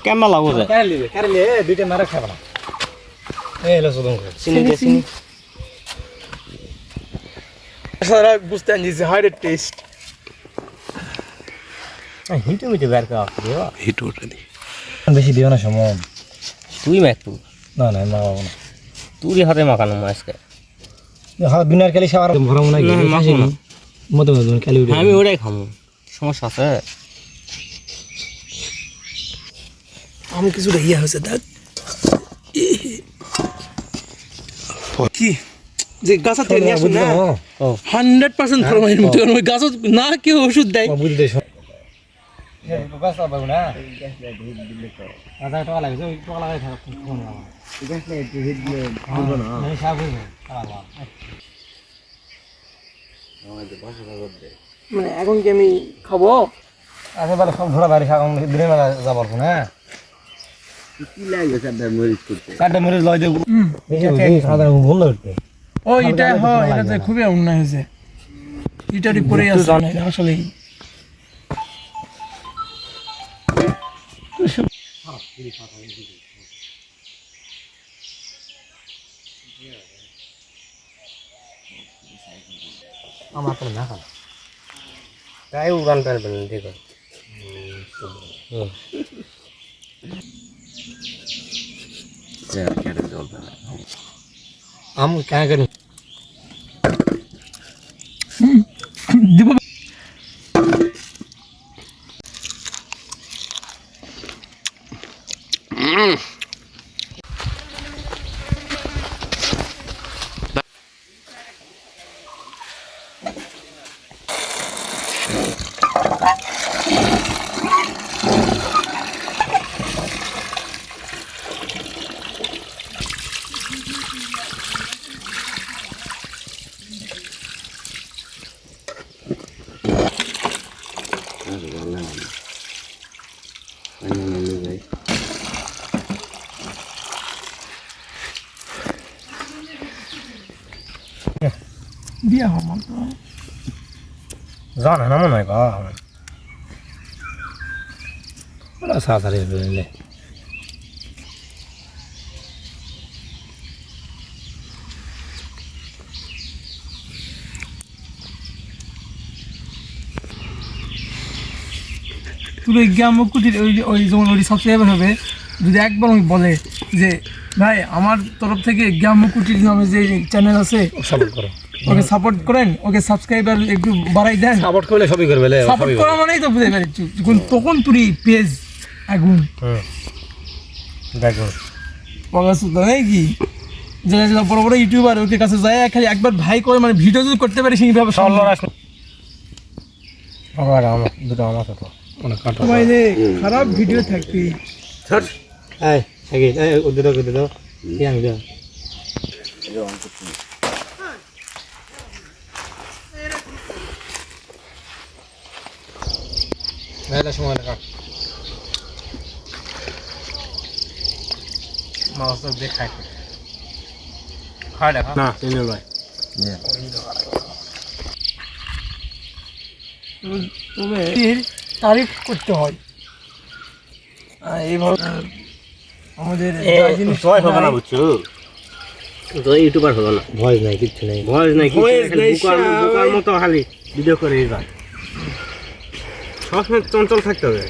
কেমন লাগবো দুইটা মারা খাবে না সারা বুঝতে আনছি হাইডের টেস্ট হিটু মিটু বের করা হিট ওটা দি বেশি দিও না সময় তুই ম্যাক তুই না না মাখাবো না তুই হাতে মাখানো আজকে হ্যাঁ বিনার কালি সাবার ভরাবো না মতো মতো কালি আমি ওটাই খাবো সমস্যা আছে আমি কিছুটা ইয়া হয়েছে দেখ কি যে গাছ থেকে নিয়ে আসুন না 100% ফরমাইন মতো ওই গাছ না কেউ ওষুধ দেয় বুঝতে দেশ গাছ পাবো না আধা টাকা লাগে ওই টাকা লাগাই থাক ফোন লাগা গাছ লাগে একটু হিট দিলে হবে না আমি সাব হইব আল্লাহ মানে এখন কি আমি খাবো একেবারে সব ঘোড়া বাড়ি খাওয়া দিনের বেলা যাবার না কি লাগে চারটা মরিচ লয় দেব সাধারণ বন্ধ করতে ও এটা হয় এটাতে খুবই অন্যায় হয়েছে এটারই পরে আছে আসলে আমার তো না খাও তাই উড়ান পারবেন দেখো আম क्या करूं बिया हो मन जान ना मन का बड़ा साथ रे ले তুই গ্রাম কুটির ওই যেমন ওই সাবস্ক্রাইবার হবে যদি একবার আমি বলে যে ভাই আমার তরফ থেকে গ্রাম কুটির নামে যে চ্যানেল আছে সাপোর্ট করো ওকে সাপোর্ট করেন ওকে সাবস্ক্রাইবার একটু বাড়াই দেন সাপোর্ট করলে সবই করবে সাপোর্ট করা মানেই তো বুঝতে পারছি তখন তুই পেজ আগুন দেখো পগাস তো নাই কি যারা যারা বড় বড় ইউটিউবার ওকে কাছে যায় খালি একবার ভাই করে মানে ভিডিও যদি করতে পারি সেইভাবে আবার আমার দুটো আমার তো অনেক কাটা ভাই রে খারাপ ভিডিও থাকবি ছাড় এই আগে এই ওদের দাও কি আমি দাও মেলা সময় লাগা মাছ তো দেখাই খায় দেখা না তেল ভাই তবে তারিফ করতে হয় এইভাবে আমাদের জয় হবে না বুঝছো জয় ইউটিউবার হবে না ভয়েস নাই কিচ্ছু নাই ভয়েস নাই বুকার মতো খালি ভিডিও করে যায় সবসময় চঞ্চল থাকতে হবে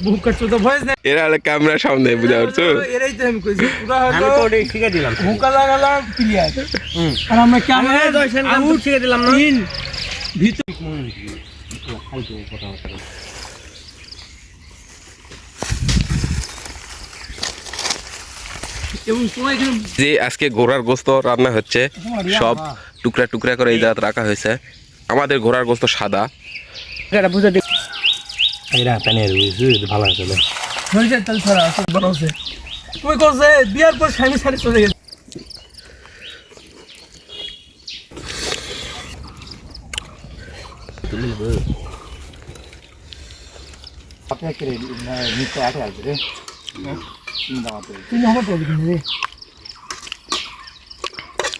বুকার তো ভয়েস নাই এরা ক্যামেরার সামনে বুঝা পারছো এরাই তো আমি কইছি পুরো আমি তো ওটাই শিখে দিলাম বুকা লাগালাম ক্লিয়ার আর আমরা ক্যামেরা আমি শিখে দিলাম না ভিতর ফালতু কথা বলতে যে আজকে ঘোড়ার গোস্ত রান্না হচ্ছে সব টুকরা টুকরা করে এই জায়গাতে রাখা হয়েছে আমাদের ঘোড়ার গোস্ত সাদা এটা বুঝে দেখ এরা প্যানের ভালো আছে হয়ে যায় তাহলে সারা বানাচ্ছে তুমি করছে বিয়ার পর স্বামী সারি চলে গেছে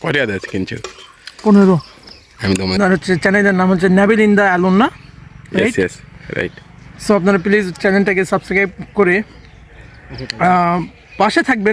করিয়া দেয় কিন্তু 15 আমি তো আপনার হচ্ছে চ্যানেলের নাম হচ্ছে নেভিল ইন দ্য অ্যালোন না? Yes yes right. সো আপনারা প্লিজ চ্যানেলটাকে সাবস্ক্রাইব করে পাশে থাকবেন।